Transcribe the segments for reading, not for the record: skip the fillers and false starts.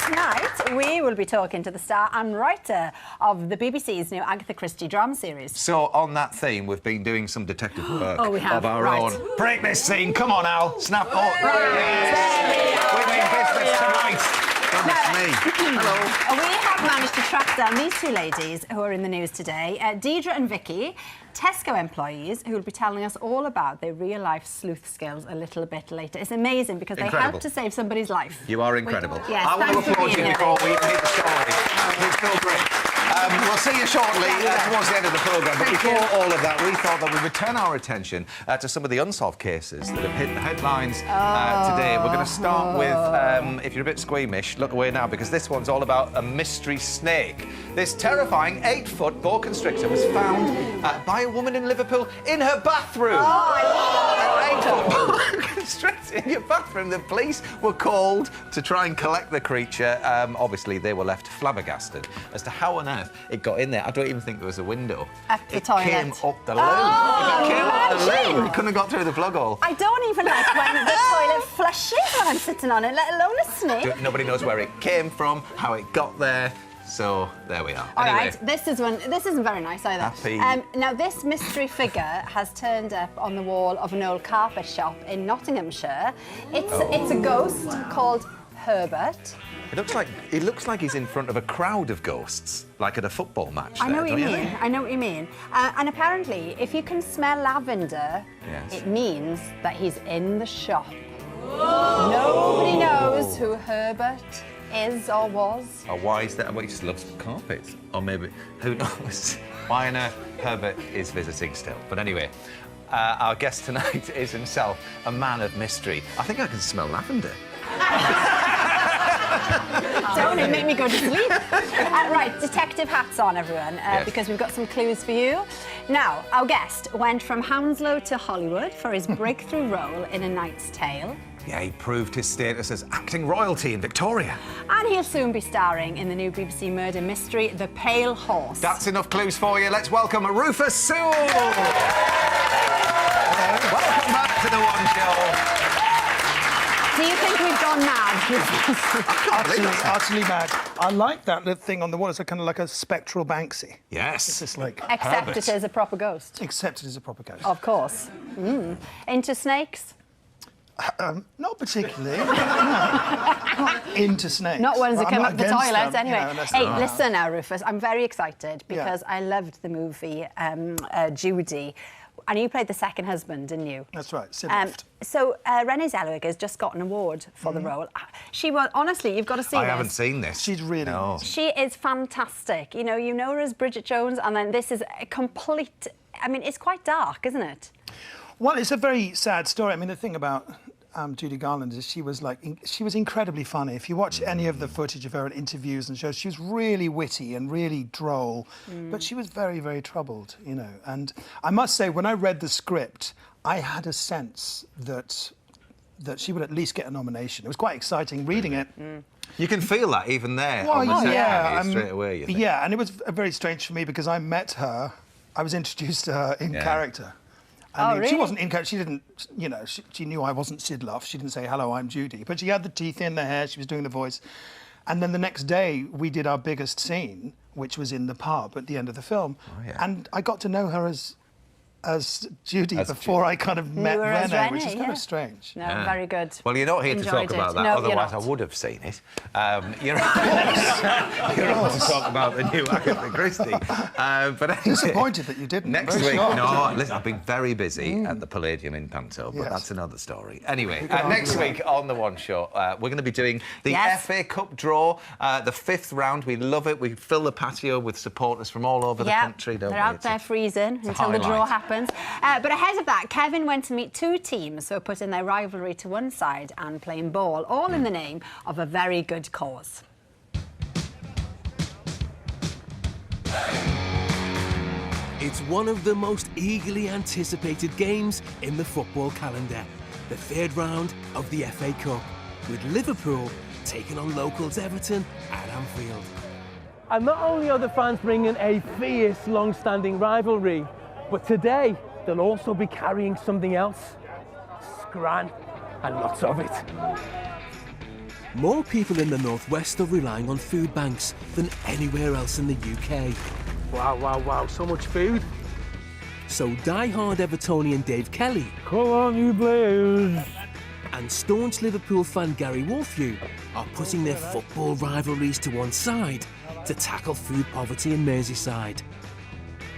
tonight we will be talking to the star and writer of the BBC's new Agatha Christie drama series. So, on that theme, we've been doing some detective work we have. of our Right. own. Break this scene, come on, Al. Snap up. Yes. We're in business tonight. Goodness me. Hello. We have managed to track down these two ladies who are in the news today, Deidre and Vicky, Tesco employees who will be telling us all about their real-life sleuth skills a little bit later. It's amazing because they helped to save somebody's life. You are incredible. Yes, I want to applaud you before we hit the story. It's so great. We'll see you shortly towards the end of the programme. But before all of that, we thought that we would turn our attention to some of the unsolved cases that have hit the headlines today. We're going to start with, if you're a bit squeamish, look away now, because this one's all about a mystery snake. This terrifying 8-foot boa constrictor was found by a woman in Liverpool in her bathroom. An 8-foot boa constrictor in your bathroom. The police were called to try and collect the creature. Obviously, they were left flabbergasted as to how on earth it got in there. I don't even think there was a window. At the toilet. It came up the loo. It came up the loo. It couldn't have got through the plug hole. I don't even like when the toilet flushes when I'm sitting on it, let alone a snake. Nobody knows where it came from, how it got there. So there we are. All anyway. right, this isn't very nice either. Happy. Now, this mystery figure has turned up on the wall of an old carpet shop in Nottinghamshire. It's a ghost called Herbert. It looks like he's in front of a crowd of ghosts, like at a football match. I know what you mean. I know what you mean. And apparently, if you can smell lavender, it means that he's in the shop. Nobody knows who Herbert is or was. Or why is that? Well, he just loves carpets. Or maybe, who knows? Why on earth Herbert is visiting still. But anyway, our guest tonight is himself a man of mystery. I think I can smell lavender. Don't it make me go to sleep? Right, detective hats on, everyone, because we've got some clues for you. Now, our guest went from Hounslow to Hollywood for his breakthrough role in A Knight's Tale. Yeah, he proved his status as acting royalty in Victoria. And he'll soon be starring in the new BBC murder mystery, The Pale Horse. That's enough clues for you. Let's welcome Rufus Sewell. Welcome back to The One Show. Do you think we've gone mad? Utterly mad. I like that thing on the wall. It's kind of like a spectral Banksy. Yes. It's just like... Except it is a proper ghost. Except it is a proper ghost. Of course. Into snakes? Not particularly. No. Not into snakes. Not ones that come up the toilet, them, anyway. You know, hey, listen now, Rufus. I'm very excited because I loved the movie Judy. And you played the second husband, didn't you? That's right, Sid left. So Renée Zellweger has just got an award for the role. She was, honestly, you've got to see this. I haven't seen this. She's really... No. She is fantastic. You know her as Bridget Jones, and then this is a complete... I mean, it's quite dark, isn't it? Well, it's a very sad story. I mean, the thing about Judy Garland is she was incredibly funny. If you watch any of the footage of her in interviews and shows, she was really witty and really droll, but she was very, very troubled, you know. And I must say, when I read the script, I had a sense that she would at least get a nomination. It was quite exciting reading it. You can feel that even there. Well, Straight away, you think. Yeah, and it was very strange for me because I met her, I was introduced to her in character. I mean, really? She wasn't in character. She didn't, you know, she knew I wasn't Sid Luft. She didn't say, hello, I'm Judy. But she had the teeth in, the hair, she was doing the voice. And then the next day, we did our biggest scene, which was in the pub at the end of the film. And I got to know her as Judy before I kind of met Renée, which is kind of strange. No, very good. Well, you're not here to talk about that, no, otherwise I would have seen it. You're on to talk about the new Agatha Christie. But anyway, disappointed that you didn't. Next week, no, listen, I've been very busy at the Palladium in Panto, but that's another story. Anyway, next week on The One Show, we're going to be doing the FA Cup draw, the 5th round. We love it. We fill the patio with supporters from all over the country, don't we? They're out there freezing until the draw happens. But ahead of that, Kevin went to meet two teams who are putting their rivalry to one side and playing ball, all in the name of a very good cause. It's one of the most eagerly anticipated games in the football calendar, the 3rd round of the FA Cup, with Liverpool taking on locals Everton at Anfield. And not only are the fans bringing a fierce, long-standing rivalry, but today they'll also be carrying something else. Scran, and lots of it. More people in the Northwest are relying on food banks than anywhere else in the UK. Wow, wow, wow, so much food. So die-hard Evertonian Dave Kelly, Come on, you Blues! and staunch Liverpool fan Gary Wolfew are putting their football rivalries to one side to tackle food poverty in Merseyside.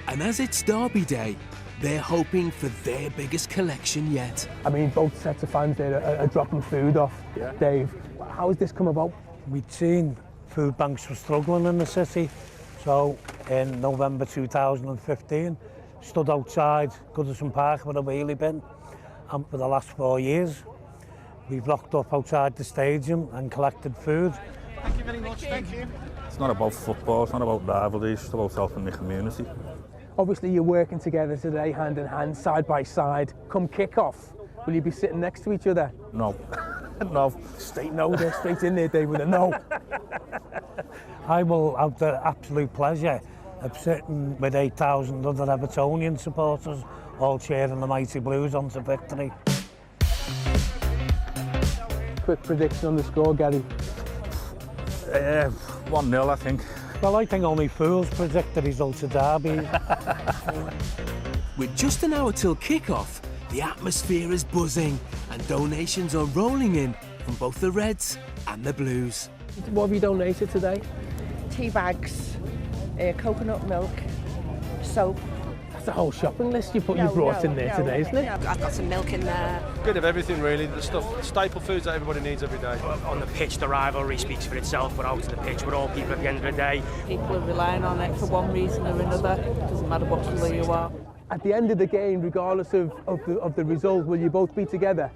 And as it's Derby Day, they're hoping for their biggest collection yet. I mean, both sets of fans there are dropping food off. Yeah. Dave, how has this come about? We'd seen food banks were struggling in the city, so in November 2015, stood outside Goodison Park with a wheelie bin, and for the last 4 years, we've locked up outside the stadium and collected food. Thank you very much, thank you. It's not about football, it's not about rivalries, it's about helping the community. Obviously, you're working together today, hand in hand, side by side. Come kick-off, will you be sitting next to each other? No. No. Straight no there, straight in there, Dave, with a no. I will have the absolute pleasure of sitting with 8,000 other Evertonian supporters, all cheering the mighty Blues on to victory. Quick prediction on the score, Gary. 1-0, I think. Well, I think only fools predict the result of Derby. With just an hour till kick-off, the atmosphere is buzzing and donations are rolling in from both the Reds and the Blues. What have you donated today? Tea bags, coconut milk, soap. That's a whole shopping list you brought in there today, isn't it? I've got some milk in there. Bit of everything really, the stuff, staple foods that everybody needs every day. On the pitch, the rivalry speaks for itself, but out of the pitch, we're all people at the end of the day. People are relying on it for one reason or another. It doesn't matter what colour you are. At the end of the game, regardless of the result, will you both be together?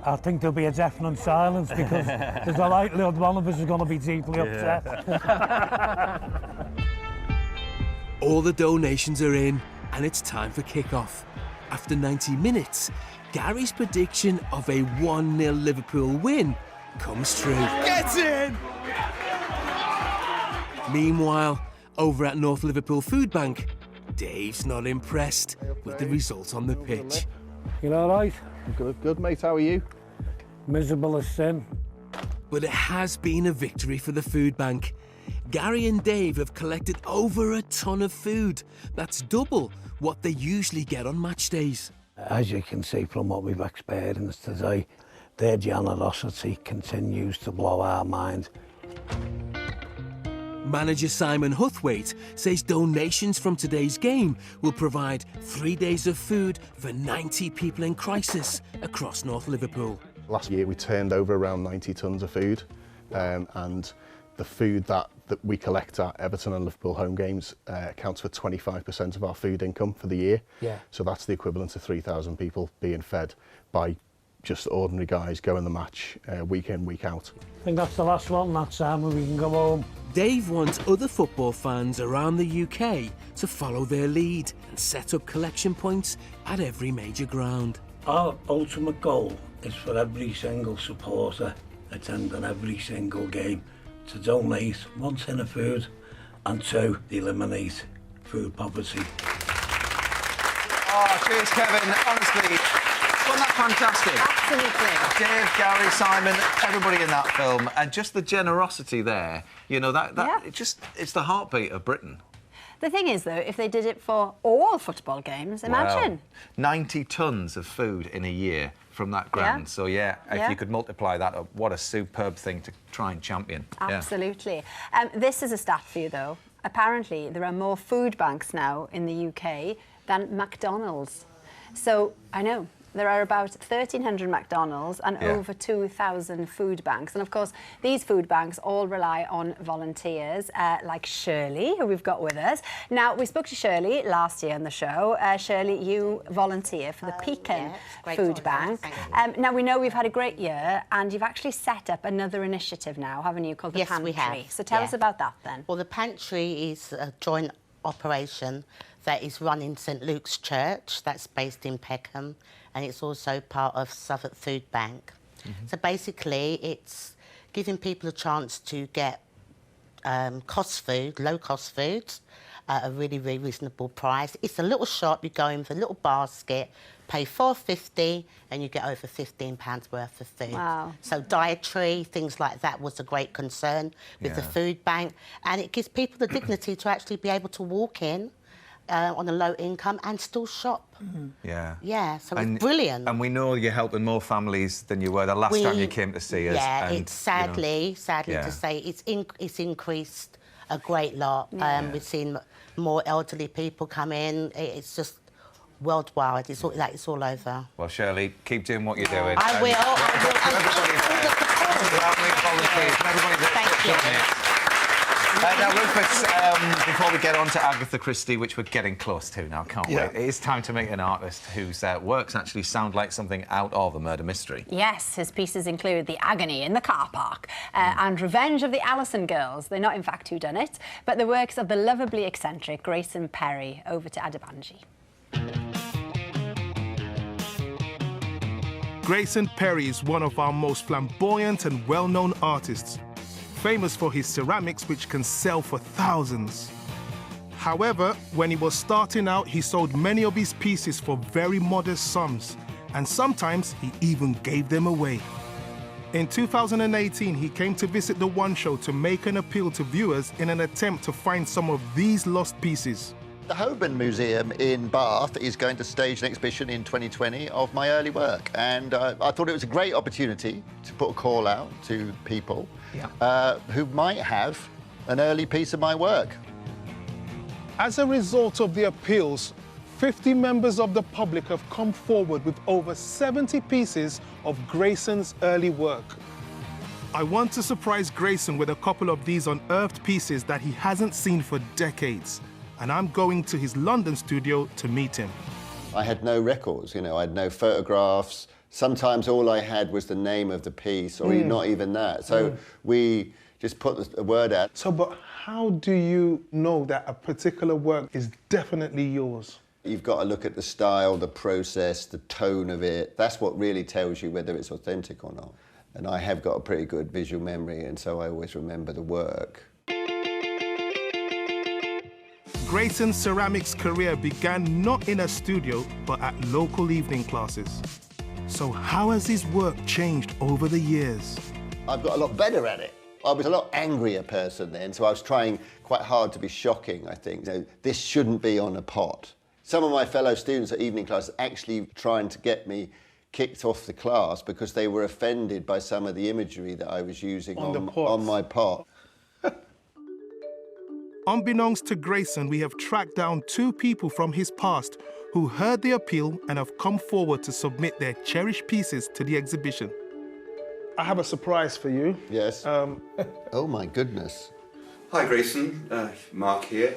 I think there'll be a deafening silence because there's a likelihood one of us is going to be deeply upset. All the donations are in and it's time for kick-off. After 90 minutes, Gary's prediction of a 1-0 Liverpool win comes true. Get in! Meanwhile, over at North Liverpool Food Bank, Dave's not impressed with the result on the pitch. You all right? Good mate, how are you? Miserable as sin. But it has been a victory for the food bank. Gary and Dave have collected over a ton of food. That's double what they usually get on match days. As you can see from what we've experienced today, their generosity continues to blow our mind. Manager Simon Huthwaite says donations from today's game will provide 3 days of food for 90 people in crisis across North Liverpool. Last year we turned over around 90 tonnes of food, and the food that we collect at Everton and Liverpool home games accounts for 25% of our food income for the year. Yeah. So that's the equivalent to 3,000 people being fed by just ordinary guys going the match week in, week out. I think that's the last one, that time we can go home. Dave wants other football fans around the UK to follow their lead and set up collection points at every major ground. Our ultimate goal is for every single supporter attending every single game to donate 1 tin of food and 2, eliminate food poverty. Oh, cheers, Kevin. Honestly, wasn't that fantastic? Absolutely. Dave, Gary, Simon, everybody in that film, and just the generosity there. You know, it's the heartbeat of Britain. The thing is, though, if they did it for all football games, imagine. Wow. 90 tonnes of food in a year from that ground. Yeah. So, if you could multiply that up, what a superb thing to try and champion. Absolutely. This is a stat for you, though. Apparently, there are more food banks now in the UK than McDonald's. So, I know. There are about 1,300 McDonald's and over 2,000 food banks. And, of course, these food banks all rely on volunteers like Shirley, who we've got with us. Now, we spoke to Shirley last year on the show. Shirley, you volunteer for the Pekin Food Bank. Now, we know we've had a great year and you've actually set up another initiative now, haven't you, called the Pantry? Yes, we have. So tell us about that, then. Well, the Pantry is a joint operation that is run in St Luke's Church, that's based in Peckham, and it's also part of Southwark Food Bank. So basically, it's giving people a chance to get low-cost foods, at a really, really reasonable price. It's a little shop. You go in with a little basket, pay $4.50, and you get over £15 worth of food. Wow. So dietary, things like that was a great concern with the food bank. And it gives people the dignity to actually be able to walk in on a low income and still shop. Yeah. Yeah, so it's brilliant. And we know you're helping more families than you were the last time you came to see us. Yeah, and, it's sadly to say, it's increased a great lot. We've seen more elderly people come in. It's just worldwide. It's all over. Well, Shirley, keep doing what you're doing. I will. Thank you. Now, Rufus, before we get on to Agatha Christie, which we're getting close to now, can't we? It is time to meet an artist whose works actually sound like something out of a murder mystery. Yes, his pieces include The Agony in the Car Park and Revenge of the Allison Girls. They're not, in fact, whodunit, but the works of the lovably eccentric Grayson Perry. Over to Adebanji. Grayson Perry is one of our most flamboyant and well-known artists, famous for his ceramics, which can sell for thousands. However, when he was starting out, he sold many of his pieces for very modest sums, and sometimes he even gave them away. In 2018, he came to visit the One Show to make an appeal to viewers in an attempt to find some of these lost pieces. The Holborn Museum in Bath is going to stage an exhibition in 2020 of my early work, and I thought it was a great opportunity to put a call out to people who might have an early piece of my work. As a result of the appeals, 50 members of the public have come forward with over 70 pieces of Grayson's early work. I want to surprise Grayson with a couple of these unearthed pieces that he hasn't seen for decades, and I'm going to his London studio to meet him. I had no records, you know, I had no photographs. Sometimes all I had was the name of the piece, or not even that. So we just put a word out. So, but how do you know that a particular work is definitely yours? You've got to look at the style, the process, the tone of it. That's what really tells you whether it's authentic or not. And I have got a pretty good visual memory, and so I always remember the work. Grayson's ceramics career began not in a studio, but at local evening classes. So how has his work changed over the years? I've got a lot better at it. I was a lot angrier person then, so I was trying quite hard to be shocking, I think. You know, this shouldn't be on a pot. Some of my fellow students at evening classes actually trying to get me kicked off the class because they were offended by some of the imagery that I was using on my pot. Unbeknownst to Grayson, we have tracked down two people from his past who heard the appeal and have come forward to submit their cherished pieces to the exhibition. I have a surprise for you. Yes. Oh, my goodness. Hi, Grayson. Mark here.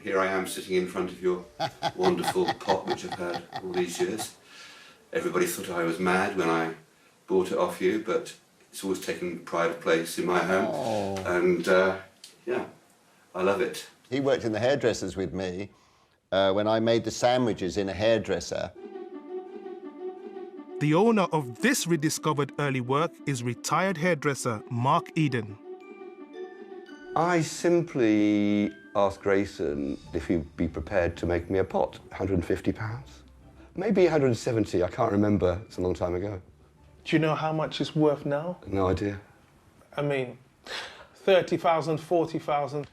Here I am sitting in front of your wonderful pot, which I've had all these years. Everybody thought I was mad when I bought it off you, but it's always taken pride of place in my home. Oh. And, yeah, I love it. He worked in the hairdressers with me when I made the sandwiches in a hairdresser. The owner of this rediscovered early work is retired hairdresser Mark Eden. I simply asked Grayson if he'd be prepared to make me a pot, £150. Maybe 170, I can't remember, it's a long time ago. Do you know how much it's worth now? No idea. I mean, 30,000, 40,000.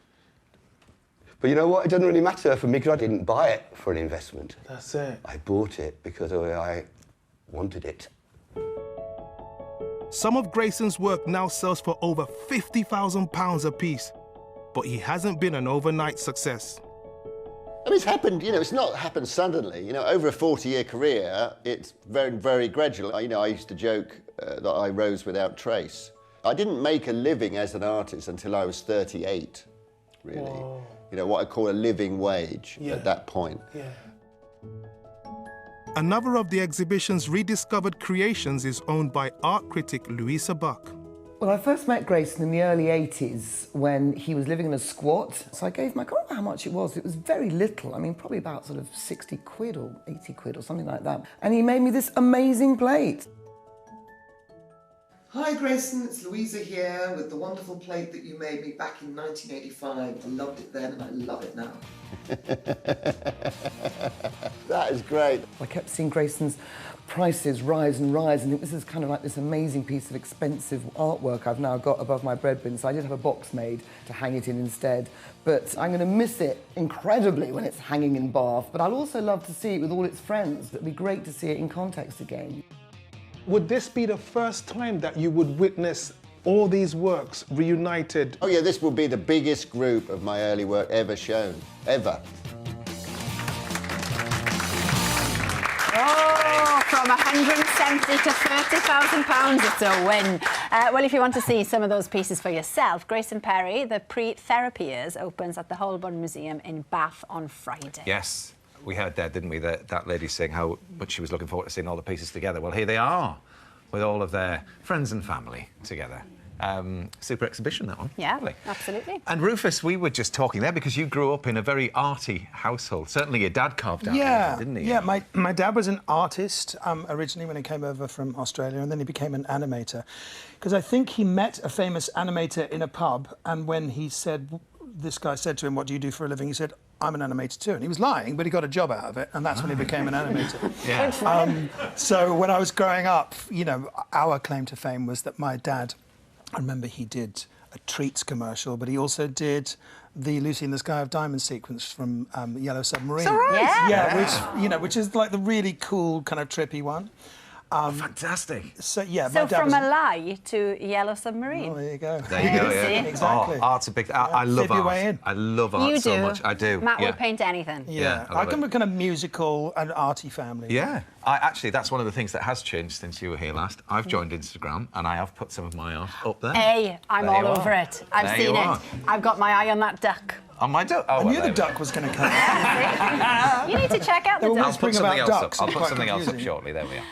But you know what, it doesn't really matter for me because I didn't buy it for an investment. That's it. I bought it because I wanted it. Some of Grayson's work now sells for over £50,000 a piece, but he hasn't been an overnight success. I mean, it's happened, you know, it's not happened suddenly. You know, over a 40-year career, it's very, very gradual. You know, I used to joke that I rose without trace. I didn't make a living as an artist until I was 38, really. Whoa. You know, what I call a living wage at that point. Yeah. Another of the exhibition's rediscovered creations is owned by art critic Louisa Buck. Well, I first met Grayson in the early 80s when he was living in a squat. So I gave him, I can't remember how much it was. It was very little. I mean, probably about sort of 60 quid or 80 quid or something like that. And he made me this amazing plate. Hi Grayson, it's Louisa here with the wonderful plate that you made me back in 1985. I loved it then and I love it now. That is great. I kept seeing Grayson's prices rise and rise, and this is kind of like this amazing piece of expensive artwork I've now got above my bread bin, so I did have a box made to hang it in instead. But I'm going to miss it incredibly when it's hanging in Bath, but I'll also love to see it with all its friends. It'd be great to see it in context again. Would this be the first time that you would witness all these works reunited? Oh yeah, this will be the biggest group of my early work ever shown, ever. Oh, from 170 to £30,000, it's a win. Well, if you want to see some of those pieces for yourself, Grayson Perry, the Pre-Therapy Years, opens at the Holborn Museum in Bath on Friday. Yes. We heard there, didn't we, that lady saying how much she was looking forward to seeing all the pieces together. Well, here they are, with all of their friends and family together. Super exhibition, that one. Yeah, Lovely. absolutely. And Rufus, we were just talking there because you grew up in a very arty household. Certainly your dad carved out everything, didn't he? Yeah, my dad was an artist originally when he came over from Australia, and then he became an animator. Because I think he met a famous animator in a pub, and when he said, this guy said to him, "What do you do for a living?" He said, "I'm an animator too." And he was lying, but he got a job out of it, and that's when he became an animator. Yeah. So when I was growing up, you know, our claim to fame was that my dad, I remember he did a treats commercial, but he also did the Lucy in the Sky of Diamonds sequence from Yellow Submarine. Is that right? Yeah, which is like the really cool kind of trippy one. Fantastic. So yeah, So my dad from was... a lie to Yellow Submarine. Oh, there you go. There you go, yeah. Exactly. Oh, art's a big... I love Flip your way art. in. I love art You so do. much. I do. Matt yeah. will paint anything. Yeah, I I come from a kind of musical and arty family. Yeah. Actually, that's one of the things that has changed since you were here last. I've joined Instagram, and I have put some of my art up there. Hey, I'm There all you over are. it. I've There seen you it. are. I've got my eye on that duck. On my duck? Oh, I well, knew the there we go. duck was going to come. You need to check out the They're duck. I'll put something else ducks. up. I'll It's put quite something else up confusing. shortly. There we are.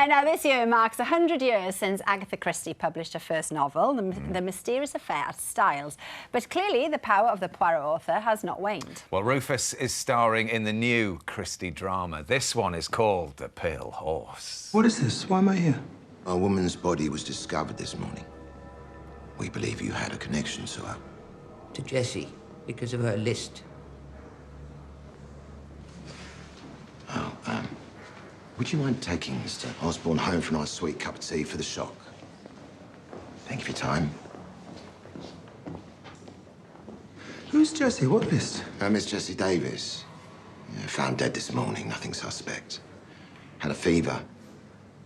Now, this year marks 100 years since Agatha Christie published her first novel, The Mysterious Affair at Styles. But clearly, the power of the Poirot author has not waned. Well, Rufus is starring in the new Christie drama. This one is called The Pale Horse. What is this? Why am I here? A woman's body was discovered this morning. We believe you had a connection to her. To Jessie, because of her list. Oh, would you mind taking Mr. Osborne home for a nice sweet cup of tea for the shock? Thank you for your time. Who's Jessie? What list? Miss Jessie Davis. Found dead this morning, nothing suspect. Had a fever.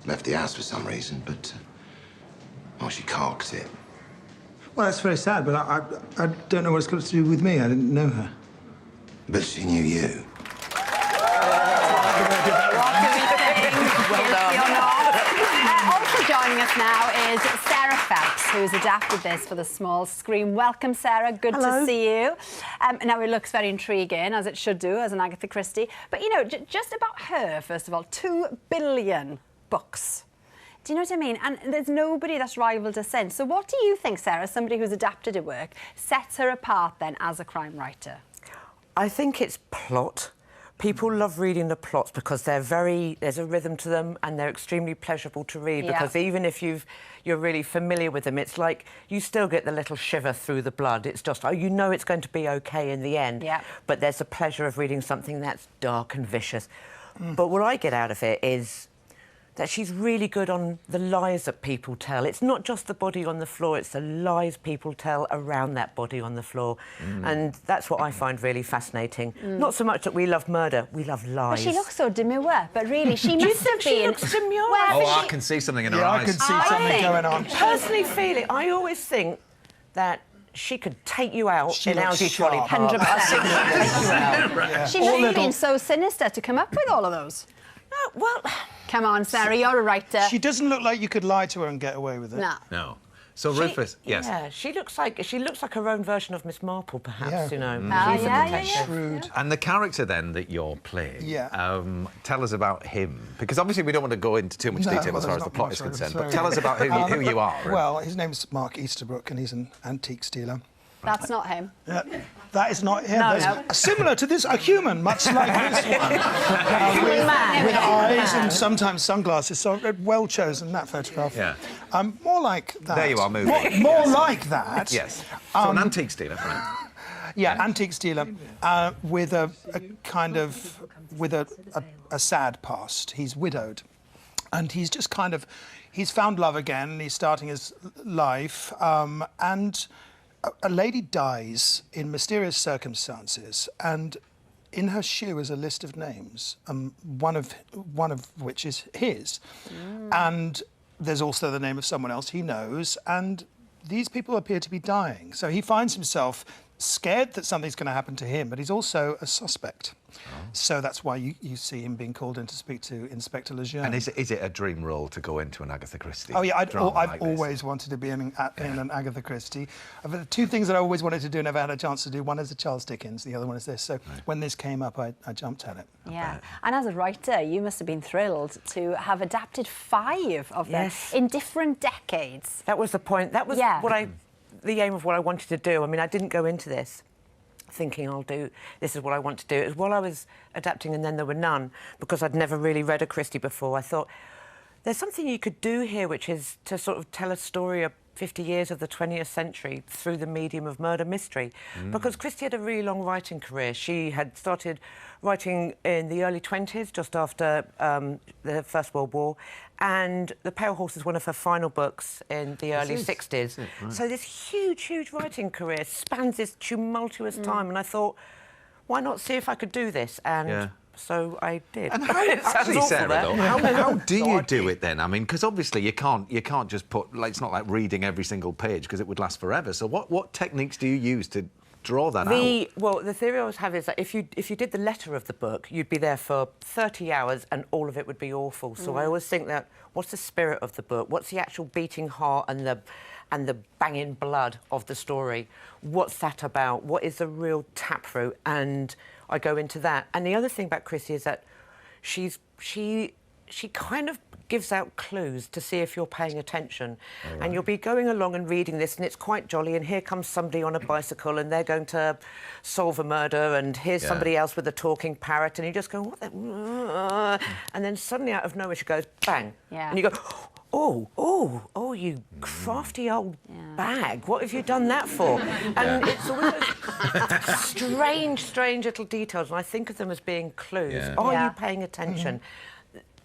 Left the house for some reason, but... well, she carked it. Well, that's very sad, but I don't know what it's got to do with me. I didn't know her. But she knew you. Also joining us now is Sarah Phelps, who's adapted this for the small screen. Welcome, Sarah. Good to see you. Now, it looks very intriguing, as it should do, as an Agatha Christie. But, you know, just about her, first of all, 2 billion books. Do you know what I mean? And there's nobody that's rivaled her since. So what do you think, Sarah, somebody who's adapted her work, sets her apart, then, as a crime writer? I think it's plot. People love reading the plots because there's a rhythm to them and they're extremely pleasurable to read because even if you're really familiar with them, it's like you still get the little shiver through the blood. It's just, oh, you know it's going to be OK in the end. Yeah. But there's the pleasure of reading something that's dark and vicious. But what I get out of it is that she's really good on the lies that people tell. It's not just the body on the floor, it's the lies people tell around that body on the floor. And that's what I find really fascinating. Not so much that we love murder, we love lies. Well, she looks so demure, but really, she must have been... She looks demure? I can see something in her eyes. I can see something going on. Personally feel it. I always think that she could take you out in Audi trolley. 100%. She must have been so sinister to come up with all of those. No, well... Come on, Sarah, you're a writer. She doesn't look like you could lie to her and get away with it. No. No. So Rufus, yes. Yeah, she looks like her own version of Miss Marple, perhaps. You know. Shrewd. And the character then that you're playing. Yeah. Tell us about him, because obviously we don't want to go into too much detail as far as the plot is concerned. But tell us about who you are. Well, his name's Mark Easterbrook, and he's an antique stealer. That's not him. Yeah, that is not him. No, There's no. Similar to this, a human, much like this one. With eyes and sometimes sunglasses. So well chosen, that photograph. Yeah. More like that. There you are, moving. More like that. Yes. So an antique dealer, right? Yeah, antiques dealer with a kind of a sad past. He's widowed, and he's just kind of he's found love again. He's starting his life, and a lady dies in mysterious circumstances, and in her shoe is a list of names, one of which is his, and there's also the name of someone else he knows, and these people appear to be dying. So he finds himself scared that something's going to happen to him, but he's also a suspect. So that's why you see him being called in to speak to Inspector Lejeune. And is it a dream role to go into an Agatha Christie? Oh yeah, I've like always wanted to be in an Agatha Christie. The two things that I always wanted to do, never had a chance to do. One is the Charles Dickens, the other one is this. So when this came up, I jumped at it. Yeah, and as a writer, you must have been thrilled to have adapted 5 of them in different decades. That was the point. That was the aim of what I wanted to do. I mean, I didn't go into this thinking this is what I want to do. It was while I was adapting And Then There Were None, because I'd never really read a Christie before, I thought, there's something you could do here, which is to sort of tell a story of 50 years of the 20th century through the medium of murder mystery. Because Christie had a really long writing career. She had started writing in the early 20s, just after the First World War, and The Pale Horse is one of her final books in the early 60s. Right. So this huge, huge writing career spans this tumultuous time, and I thought, why not see if I could do this? And so I did. And how, actually, Sarah, though, how do you do it then? I mean, because obviously you can't just put, like, it's not like reading every single page because it would last forever. So what techniques do you use to draw that out? Well, the theory I always have is that if you did the letter of the book, you'd be there for 30 hours and all of it would be awful. So I always think that, what's the spirit of the book? What's the actual beating heart and the banging blood of the story? What's that about? What is the real taproot? And I go into that. And the other thing about Christie is that she kind of gives out clues to see if you're paying attention. And you'll be going along and reading this, and it's quite jolly, and here comes somebody on a bicycle, and they're going to solve a murder, and here's somebody else with a talking parrot, and you just go, what the... And then suddenly, out of nowhere, she goes, bang. And you go, oh, you crafty old bag. What have you done that for? And it's always those strange little details, and I think of them as being clues. Are you paying attention?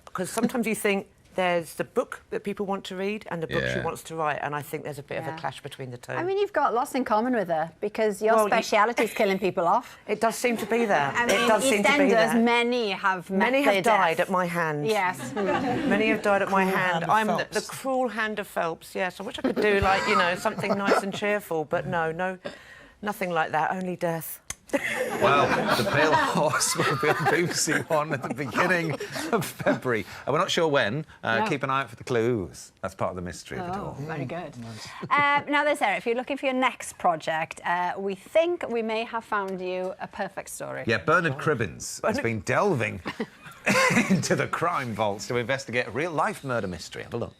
Because sometimes you think there's the book that people want to read and the book she wants to write, and I think there's a bit of a clash between the two. I mean, you've got lots in common with her, because your speciality is killing people off. It does seem to be there. I mean, it does seem to be there. Many have died at my hand. Yes. Many have died at my hand. I'm the cruel hand of Phelps, yes. I wish I could do, like, you know, something nice and cheerful, but no, nothing like that, only death. Well, The Pale Horse will be on BBC One at the beginning of February. We're not sure when. Keep an eye out for the clues. That's part of the mystery of it all. Very good. Now then, Sarah, if you're looking for your next project, we think we may have found you a perfect story. Yeah, Bernard Cribbins has been delving into the crime vaults to investigate a real-life murder mystery. Have a look.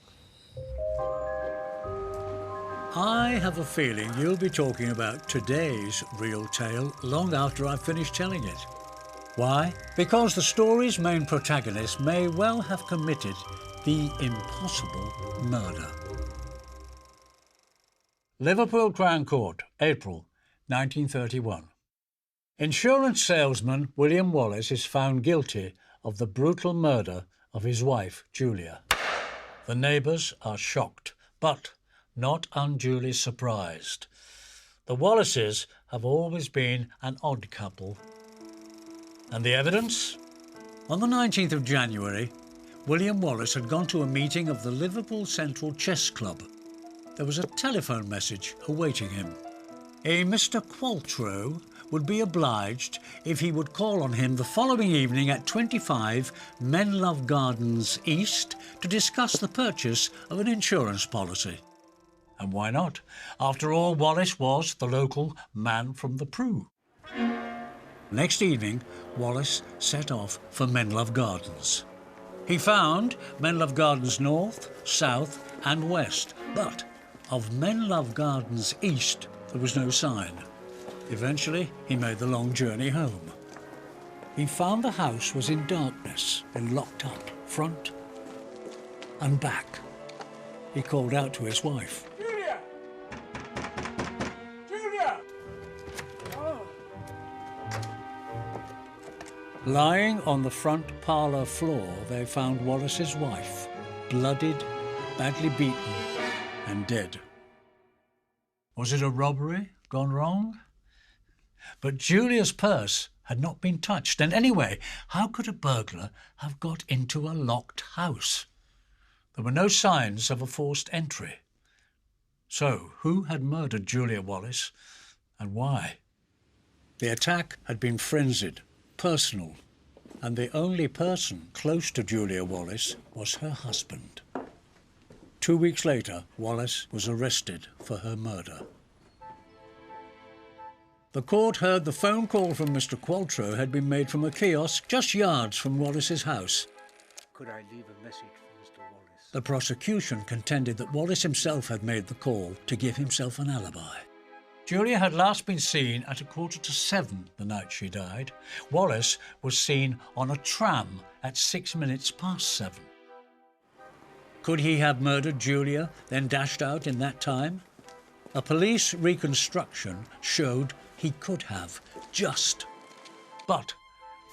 I have a feeling you'll be talking about today's real tale long after I've finished telling it. Why? Because the story's main protagonist may well have committed the impossible murder. Liverpool Crown Court, April 1931. Insurance salesman William Wallace is found guilty of the brutal murder of his wife, Julia. The neighbours are shocked, but not unduly surprised. The Wallaces have always been an odd couple. And the evidence? On the 19th of January, William Wallace had gone to a meeting of the Liverpool Central Chess Club. There was a telephone message awaiting him. A Mr. Qualtrough would be obliged if he would call on him the following evening at 25 Menlove Gardens East to discuss the purchase of an insurance policy. And why not? After all, Wallace was the local man from the Prue. Next evening, Wallace set off for Menlove Gardens. He found Menlove Gardens North, South and West, but of Menlove Gardens East, there was no sign. Eventually, he made the long journey home. He found the house was in darkness and locked up, front and back. He called out to his wife. Julia! Julia! Oh. Lying on the front parlour floor, they found Wallace's wife, bloodied, badly beaten and dead. Was it a robbery gone wrong? But Julia's purse had not been touched, and anyway, how could a burglar have got into a locked house? There were no signs of a forced entry. So, who had murdered Julia Wallace, and why? The attack had been frenzied, personal, and the only person close to Julia Wallace was her husband. 2 weeks later, Wallace was arrested for her murder. The court heard the phone call from Mr. Qualtrough had been made from a kiosk just yards from Wallace's house. Could I leave a message for Mr. Wallace? The prosecution contended that Wallace himself had made the call to give himself an alibi. Julia had last been seen at 6:45 the night she died. Wallace was seen on a tram at 7:06. Could he have murdered Julia, then dashed out in that time? A police reconstruction showed he could have, just. But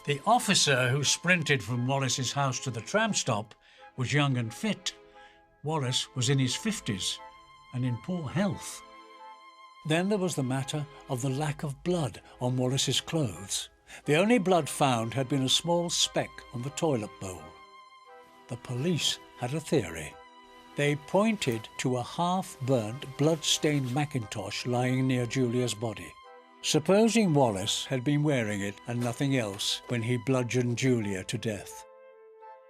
the officer who sprinted from Wallace's house to the tram stop was young and fit. Wallace was in his 50s and in poor health. Then there was the matter of the lack of blood on Wallace's clothes. The only blood found had been a small speck on the toilet bowl. The police had a theory. They pointed to a half-burnt, blood-stained mackintosh lying near Julia's body. Supposing Wallace had been wearing it and nothing else when he bludgeoned Julia to death.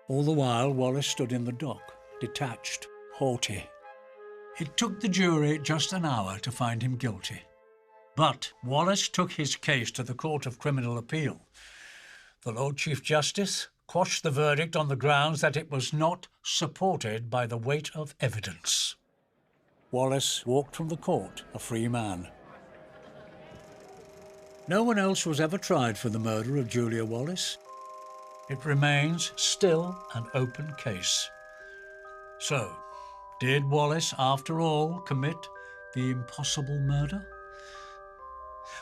All the while, Wallace stood in the dock, detached, haughty. It took the jury just an hour to find him guilty. But Wallace took his case to the Court of Criminal Appeal. The Lord Chief Justice quashed the verdict on the grounds that it was not supported by the weight of evidence. Wallace walked from the court a free man. No one else was ever tried for the murder of Julia Wallace. It remains still an open case. So, did Wallace, after all, commit the impossible murder?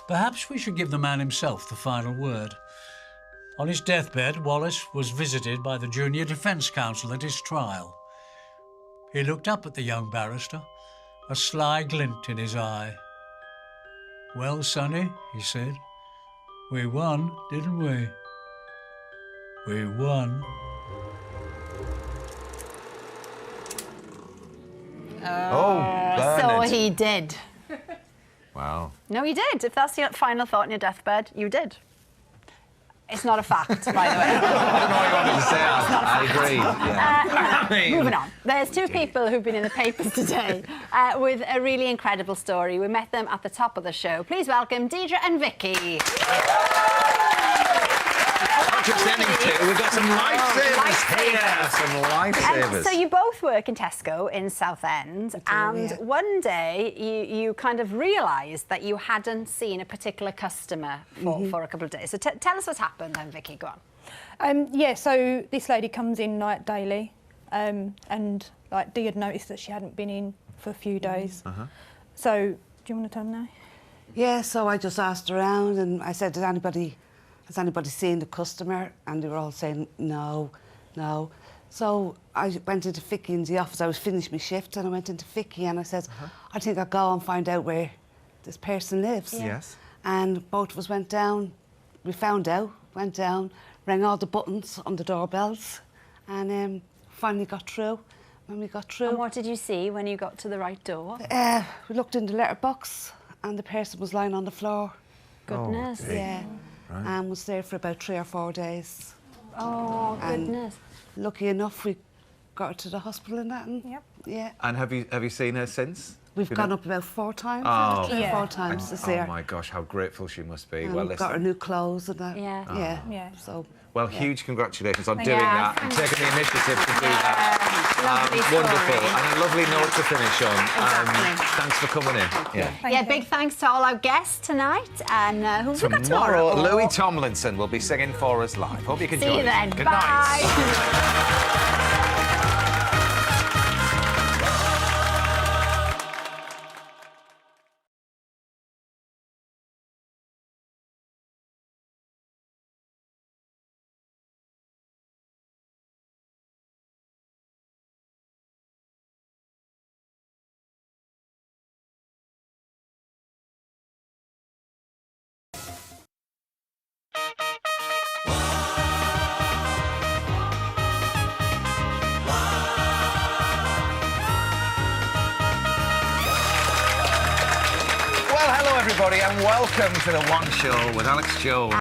Perhaps we should give the man himself the final word. On his deathbed, Wallace was visited by the junior defence counsel at his trial. He looked up at the young barrister, a sly glint in his eye. "Well, Sonny," he said, "we won, didn't we? We won." So he did. Wow. No, he did. If that's your final thought on your deathbed, you did. It's not a fact, by the way. I don't know what you wanted to say. I agree. Yeah. Now, moving on. There's two people who've been in the papers today with a really incredible story. We met them at the top of the show. Please welcome Deidre and Vicky. We've got some lifesavers here. Some lifesavers. So you both work in Tesco in Southend, and one day you kind of realised that you hadn't seen a particular customer for a couple of days. So tell us what's happened then, Vicky, go on. Yeah, so this lady comes in like daily, and like Dee had noticed that she hadn't been in for a few days. So do you want to tell them now? Yeah, so I just asked around and I said, has anybody seen the customer? And they were all saying, no. So I went into Vicky in the office. I was finished my shift and I went into Vicky and I said, I think I'll go and find out where this person lives. Yes. And both of us went down. We found out, went down, rang all the buttons on the doorbells and finally got through. When we got through... And what did you see when you got to the right door? We looked in the letterbox and the person was lying on the floor. Goodness. Yeah. Right. And was there for about 3 or 4 days. Oh, And goodness. lucky enough, we got her to the hospital and that. And, Yep. Yeah. And have you seen her since? We've gone up about 4 times. Oh, 4 times this year. Oh my gosh, how grateful she must be. And well, we've got her new clothes and that. Yeah. Yeah. So. Well, huge congratulations on doing that and taking the initiative to do that. Wonderful. And a lovely note to finish on. Thanks for coming in. Yeah, big thanks to all our guests tonight. And who's we got Tomorrow, tomorrow? Louis Tomlinson will be singing for us live. Hope you can See join you us. then. Good Bye. night. Well, hello everybody, and welcome to The One Show with Alex Jones.